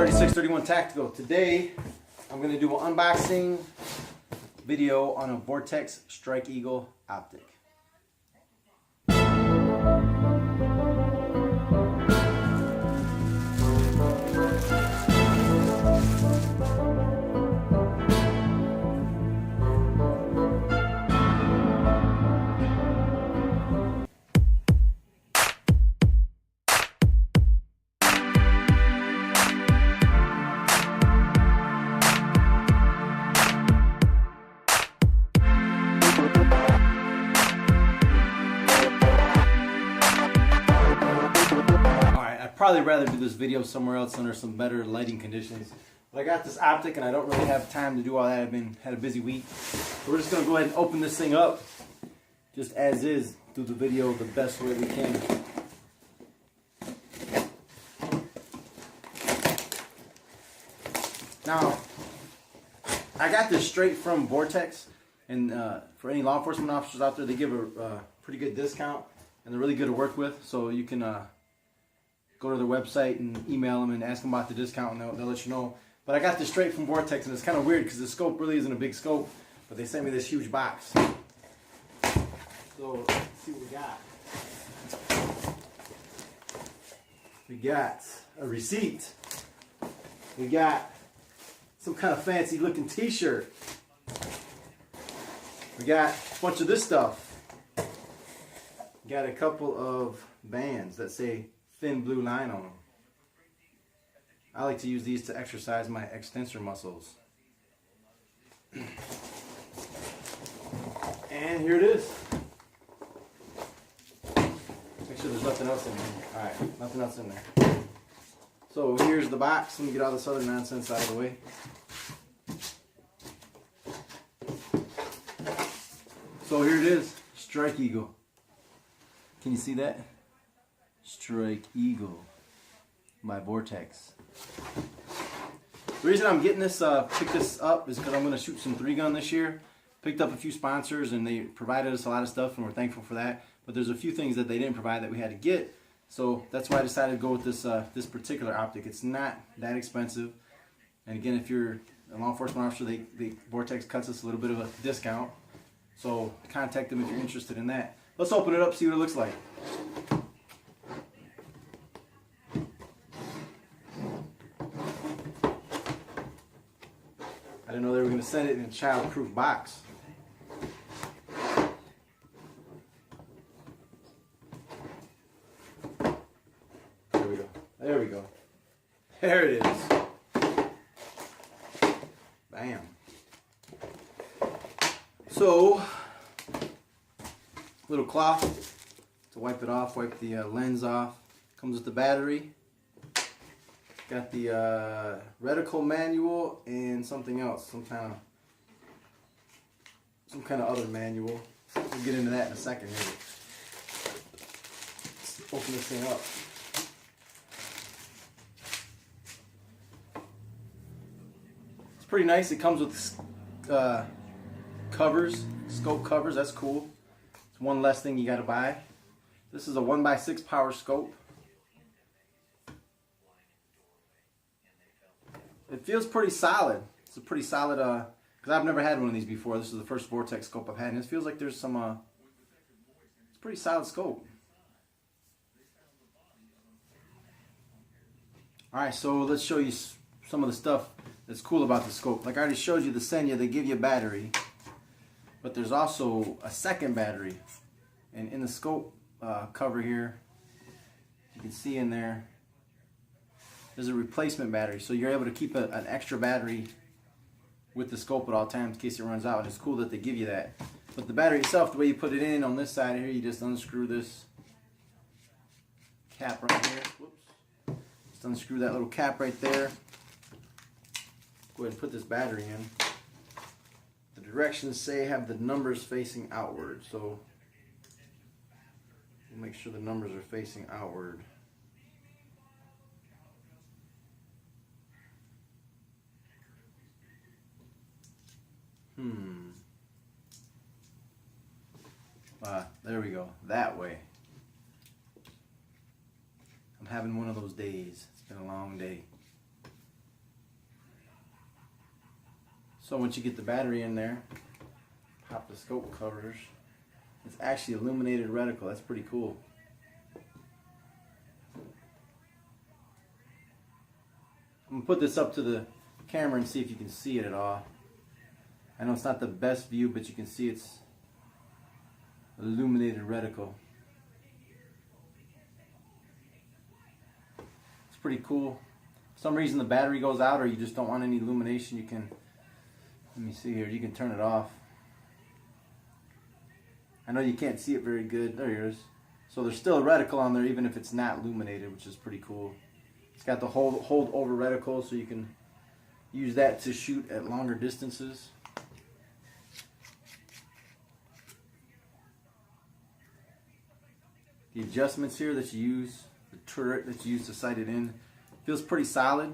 3631 Tactical. Today I'm going to do an unboxing video on a Vortex Strike Eagle optic. Probably rather do this video somewhere else under some better lighting conditions. But I got this optic and I don't really have time to do all that. I've had a busy week. So we're just going to go ahead and open this thing up just as is, do the video the best way we can. Now, I got this straight from Vortex, and for any law enforcement officers out there, they give a pretty good discount and they're really good to work with. So you can go to their website and email them and ask them about the discount, and they'll let you know. But I got this straight from Vortex, and it's kind of weird because the scope really isn't a big scope, but they sent me this huge box. So let's see what we got. We got a receipt. We got some kind of fancy looking t-shirt. We got a bunch of this stuff. We got a couple of bands that say thin blue line on them. I like to use these to exercise my extensor muscles. And here it is. Make sure there's nothing else in there. Alright, nothing else in there. So here's the box. Let me get all this other nonsense out of the way. So here it is, Strike Eagle. Can you see that? Strike Eagle by Vortex. The reason I'm getting this, picked this up is because I'm going to shoot some 3-gun this year. Picked up a few sponsors and they provided us a lot of stuff and we're thankful for that. But there's a few things that they didn't provide that we had to get. So that's why I decided to go with this this particular optic. It's not that expensive. And again, if you're a law enforcement officer, Vortex cuts us a little bit of a discount. So contact them if you're interested in that. Let's open it up, see what it looks like. I didn't know they were going to send it in a child-proof box. There we go. There we go. There it is. Bam. So, little cloth to wipe it off, wipe the lens off. Comes with the battery. Got the reticle manual and something else, some kind of other manual. We'll get into that in a second here. Let's open this thing up. It's pretty nice. It comes with covers, scope covers. That's cool. It's one less thing you got to buy. This is a 1x6 power scope. It feels pretty solid. It's a pretty solid, because I've never had one of these before. This is the first Vortex scope I've had, and it feels like there's some, it's a pretty solid scope. Alright, so let's show you some of the stuff that's cool about the scope. Like I already showed you the Senya, they give you a battery, but there's also a second battery. And in the scope cover here, you can see in there, there's a replacement battery, so you're able to keep an extra battery with the scope at all times in case it runs out. And it's cool that they give you that. But the battery itself, the way you put it in on this side here, you just unscrew this cap right here. Whoops. Just unscrew that little cap right there. Go ahead and put this battery in. The directions say have the numbers facing outward, so we'll make sure the numbers are facing outward. There we go. That way. I'm having one of those days. It's been a long day. So once you get the battery in there, pop the scope covers. It's actually illuminated reticle. That's pretty cool. I'm going to put this up to the camera and see if you can see it at all. I know it's not the best view, but you can see it's illuminated reticle. It's pretty cool. For some reason the battery goes out or you just don't want any illumination, you can, let me see here, you can turn it off. I know you can't see it very good. There it is. So there's still a reticle on there even if it's not illuminated, which is pretty cool. It's got the hold over reticle, so you can use that to shoot at longer distances. The adjustments here that you use, the turret that you use to sight it in, feels pretty solid.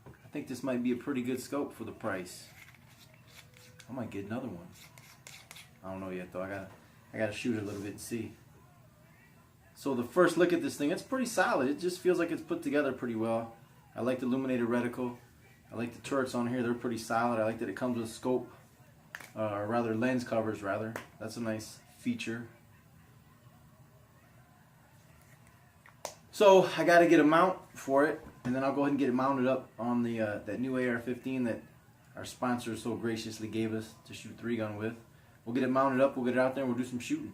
I think this might be a pretty good scope for the price. I might get another one. I don't know yet though. I gotta shoot it a little bit and see. So the first look at this thing, it's pretty solid. It just feels like it's put together pretty well. I like the illuminated reticle. I like the turrets on here. They're pretty solid. I like that it comes with scope, or rather lens covers rather. That's a nice feature. So I got to get a mount for it, and then I'll go ahead and get it mounted up on the that new AR-15 that our sponsor so graciously gave us to shoot 3-gun with. We'll get it mounted up, we'll get it out there, and we'll do some shooting.